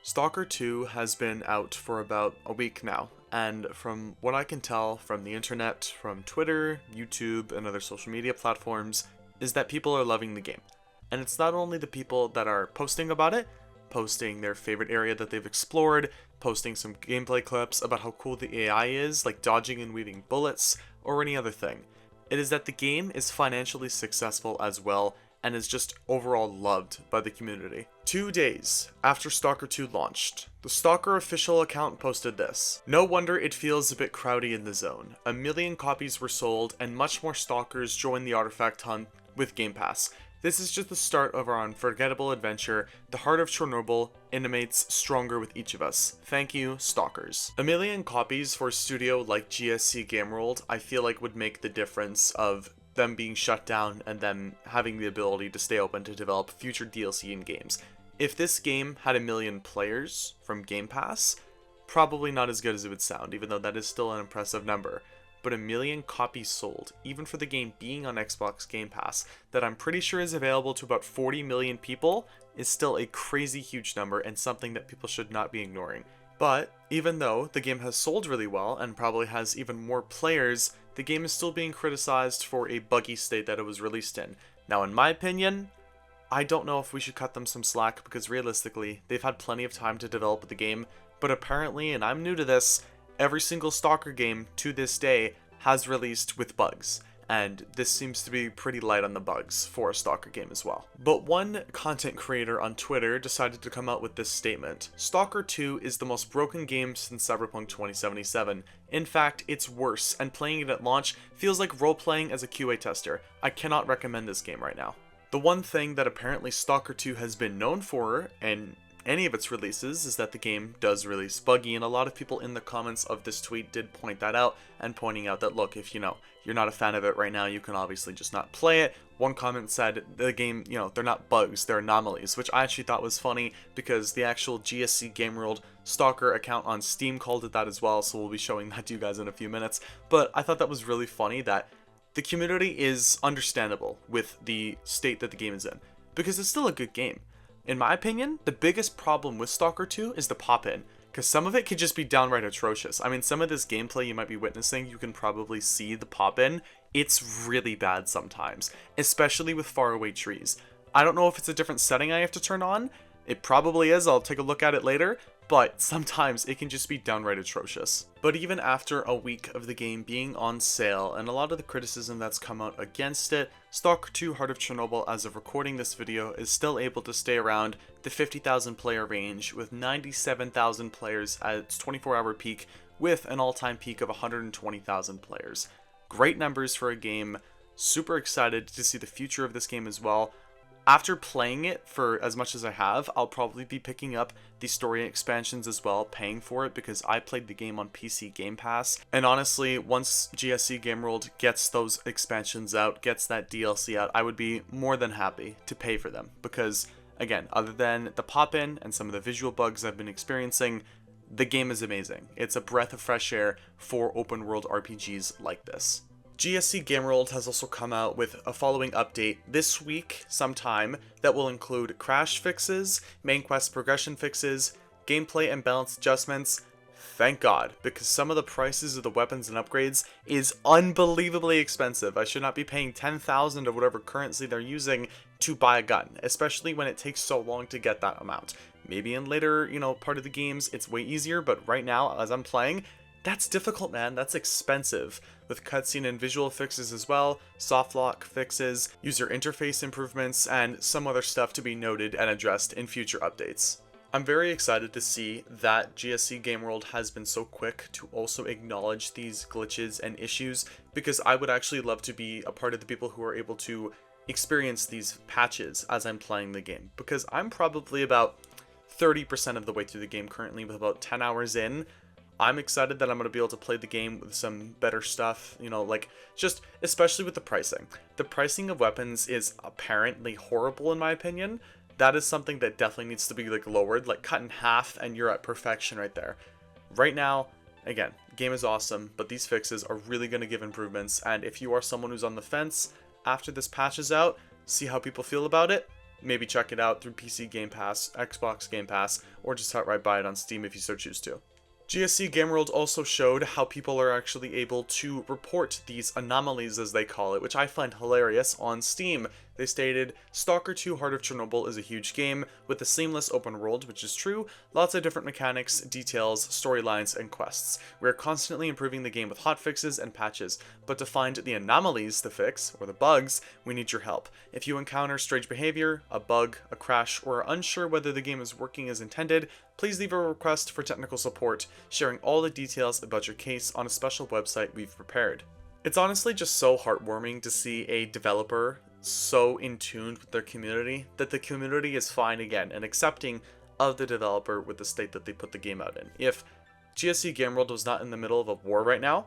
Stalker 2 has been out for about a week now, and from what I can tell from the internet, from Twitter, YouTube, and other social media platforms, is that people are loving the game. And it's not only the people that are posting about it, posting their favorite area that they've explored, posting some gameplay clips about how cool the AI is, like dodging and weaving bullets, or any other thing. It is that the game is financially successful as well, and is just overall loved by the community. 2 days after Stalker 2 launched, the Stalker official account posted this. No wonder it feels a bit crowdy in the zone. 1 million copies were sold, and much more Stalkers joined the artifact hunt with Game Pass. This is just the start of our unforgettable adventure. The heart of Chernobyl intimates stronger with each of us. Thank you, Stalkers. 1 million copies for a studio like GSC Game World, I feel like would make the difference of them being shut down and them having the ability to stay open to develop future DLC and games. If this game had 1 million players from Game Pass, probably not as good as it would sound, even though that is still an impressive number. But 1 million copies sold, even for the game being on Xbox Game Pass, that I'm pretty sure is available to about 40 million people, is still a crazy huge number and something that people should not be ignoring. But even though the game has sold really well and probably has even more players, the game is still being criticized for a buggy state that it was released in. Now, in my opinion, I don't know if we should cut them some slack because realistically, they've had plenty of time to develop the game, but apparently, and I'm new to this, every single Stalker game to this day has released with bugs, and this seems to be pretty light on the bugs for a Stalker game as well. But one content creator on Twitter decided to come out with this statement. Stalker 2 is the most broken game since Cyberpunk 2077. In fact, it's worse, and playing it at launch feels like role-playing as a QA tester. I cannot recommend this game right now. The one thing that apparently Stalker 2 has been known for, and any of its releases, is that the game does release buggy, and a lot of people in the comments of this tweet did point that out, and pointing out that, look, if you're not a fan of it right now, you can obviously just not play it. One comment said the game, they're not bugs, they're anomalies, which I actually thought was funny because the actual GSC Game World Stalker account on Steam called it that as well, so we'll be showing that to you guys in a few minutes. But I thought that was really funny that the community is understandable with the state that the game is in, because it's still a good game. In my opinion, the biggest problem with Stalker 2 is the pop-in, because some of it could just be downright atrocious. I mean, some of this gameplay you might be witnessing, you can probably see the pop-in. It's really bad sometimes, especially with faraway trees. I don't know if it's a different setting I have to turn on. It probably is, I'll take a look at it later, but sometimes it can just be downright atrocious. But even after a week of the game being on sale and a lot of the criticism that's come out against it, Stalker 2 Heart of Chernobyl, as of recording this video, is still able to stay around the 50,000 player range with 97,000 players at its 24-hour peak, with an all-time peak of 120,000 players. Great numbers for a game, super excited to see the future of this game as well. After playing it for as much as I have, I'll probably be picking up the story expansions as well, paying for it, because I played the game on PC Game Pass. And honestly, once GSC Game World gets those expansions out, gets that DLC out, I would be more than happy to pay for them. Because, again, other than the pop-in and some of the visual bugs I've been experiencing, the game is amazing. It's a breath of fresh air for open world RPGs like this. GSC Game World has also come out with a following update this week sometime that will include crash fixes, main quest progression fixes, gameplay and balance adjustments. Thank God, because some of the prices of the weapons and upgrades is unbelievably expensive. I should not be paying 10,000 of whatever currency they're using to buy a gun, especially when it takes so long to get that amount. Maybe in later, part of the games it's way easier, but right now as I'm playing, that's difficult, man. That's expensive. With cutscene and visual fixes as well, soft lock fixes, user interface improvements, and some other stuff to be noted and addressed in future updates. I'm very excited to see that GSC Game World has been so quick to also acknowledge these glitches and issues, because I would actually love to be a part of the people who are able to experience these patches as I'm playing the game, because I'm probably about 30% of the way through the game currently, with about 10 hours in. I'm excited that I'm going to be able to play the game with some better stuff, just especially with the pricing. The pricing of weapons is apparently horrible in my opinion. That is something that definitely needs to be lowered, cut in half, and you're at perfection right there. Right now, again, game is awesome, but these fixes are really going to give improvements, and if you are someone who's on the fence after this patch is out, see how people feel about it, maybe check it out through PC Game Pass, Xbox Game Pass, or just outright buy it on Steam if you so choose to. GSC Game World also showed how people are actually able to report these anomalies, as they call it, which I find hilarious, on Steam. They stated, Stalker 2 Heart of Chernobyl is a huge game with a seamless open world, which is true, lots of different mechanics, details, storylines, and quests. We are constantly improving the game with hotfixes and patches, but to find the anomalies to fix, or the bugs, we need your help. If you encounter strange behavior, a bug, a crash, or are unsure whether the game is working as intended, please leave a request for technical support, sharing all the details about your case on a special website we've prepared. It's honestly just so heartwarming to see a developer so in tune with their community that the community is fine again and accepting of the developer with the state that they put the game out in. If GSC Game World was not in the middle of a war right now,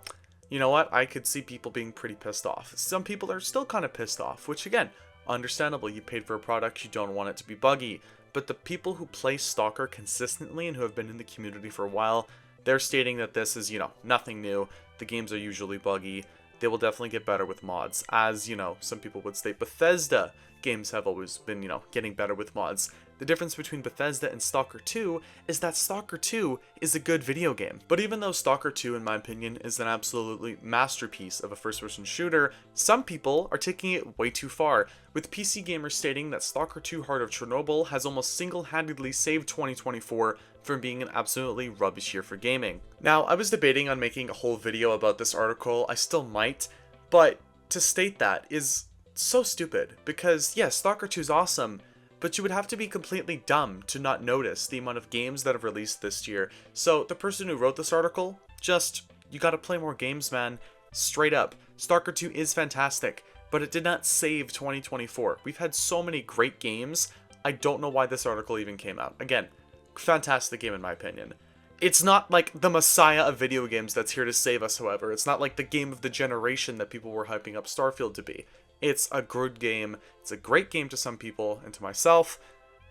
you know what, I could see people being pretty pissed off. Some people are still kind of pissed off, which again, understandable. You paid for a product, you don't want it to be buggy. But the people who play Stalker consistently and who have been in the community for a while, they're stating that this is, nothing new. The games are usually buggy. They will definitely get better with mods. As, some people would state, Bethesda games have always been, getting better with mods. The difference between Bethesda and Stalker 2 is that Stalker 2 is a good video game. But even though Stalker 2, in my opinion, is an absolutely masterpiece of a first-person shooter, some people are taking it way too far, with PC gamers stating that Stalker 2 Heart of Chernobyl has almost single-handedly saved 2024 from being an absolutely rubbish year for gaming. Now, I was debating on making a whole video about this article, I still might, but to state that is so stupid, because yes, Stalker 2 is awesome, but you would have to be completely dumb to not notice the amount of games that have released this year. So the person who wrote this article, you gotta play more games, man. Straight up, Stalker 2 is fantastic, but it did not save 2024. We've had so many great games, I don't know why this article even came out. Again, fantastic game in my opinion. It's not like the messiah of video games that's here to save us, however. It's not like the game of the generation that people were hyping up Starfield to be. It's a good game. It's a great game to some people, and to myself,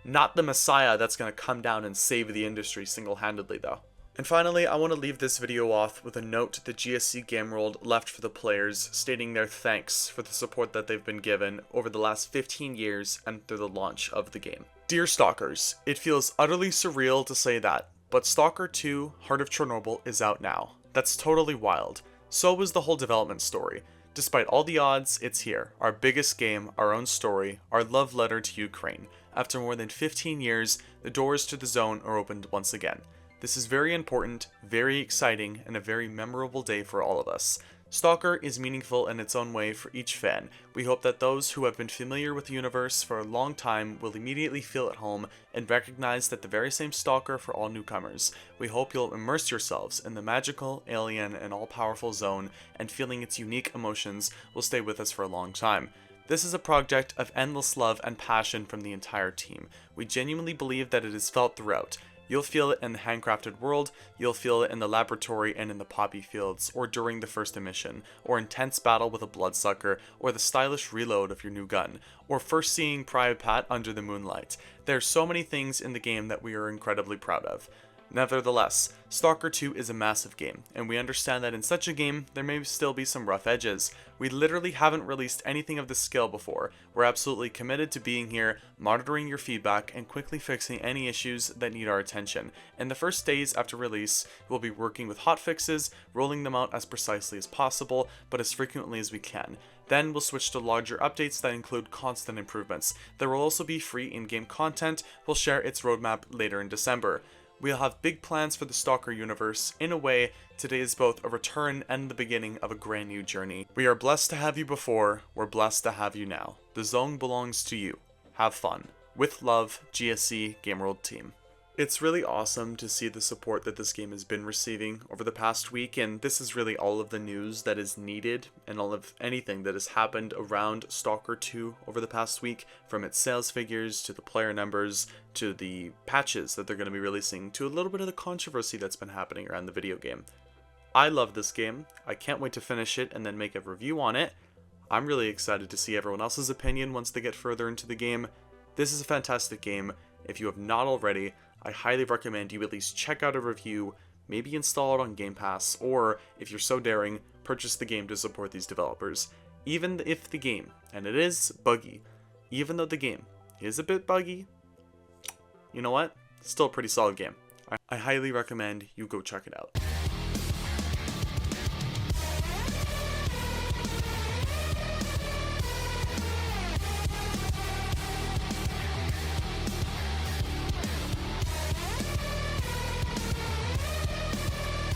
not the messiah that's going to come down and save the industry single-handedly, though. And finally, I want to leave this video off with a note the GSC Game World left for the players, stating their thanks for the support that they've been given over the last 15 years and through the launch of the game. Dear Stalkers, it feels utterly surreal to say that, but Stalker 2 Heart of Chernobyl is out now. That's totally wild. So was the whole development story. Despite all the odds, it's here. Our biggest game, our own story, our love letter to Ukraine. After more than 15 years, the doors to the zone are opened once again. This is very important, very exciting, and a very memorable day for all of us. Stalker is meaningful in its own way for each fan. We hope that those who have been familiar with the universe for a long time will immediately feel at home and recognize that the very same Stalker for all newcomers. We hope you'll immerse yourselves in the magical, alien, and all-powerful zone, and feeling its unique emotions will stay with us for a long time. This is a project of endless love and passion from the entire team. We genuinely believe that it is felt throughout. You'll feel it in the handcrafted world, you'll feel it in the laboratory and in the poppy fields, or during the first emission, or intense battle with a bloodsucker, or the stylish reload of your new gun, or first seeing Private Pat under the moonlight. There are so many things in the game that we are incredibly proud of. Nevertheless, Stalker 2 is a massive game, and we understand that in such a game, there may still be some rough edges. We literally haven't released anything of this scale before. We're absolutely committed to being here, monitoring your feedback, and quickly fixing any issues that need our attention. In the first days after release, we'll be working with hotfixes, rolling them out as precisely as possible, but as frequently as we can. Then we'll switch to larger updates that include constant improvements. There will also be free in-game content. We'll share its roadmap later in December. We'll have big plans for the Stalker universe. In a way, today is both a return and the beginning of a brand new journey. We are blessed to have you before, we're blessed to have you now. The zone belongs to you. Have fun. With love, GSC Game World Team. It's really awesome to see the support that this game has been receiving over the past week, and this is really all of the news that is needed and all of anything that has happened around Stalker 2 over the past week, from its sales figures to the player numbers to the patches that they're going to be releasing to a little bit of the controversy that's been happening around the video game. I love this game. I can't wait to finish it and then make a review on it. I'm really excited to see everyone else's opinion once they get further into the game. This is a fantastic game. If you have not already, I highly recommend you at least check out a review, maybe install it on Game Pass, or, if you're so daring, purchase the game to support these developers. Even if the game, and it is buggy, even though the game He is a bit buggy. You know what? Still a pretty solid game. I highly recommend you go check it out.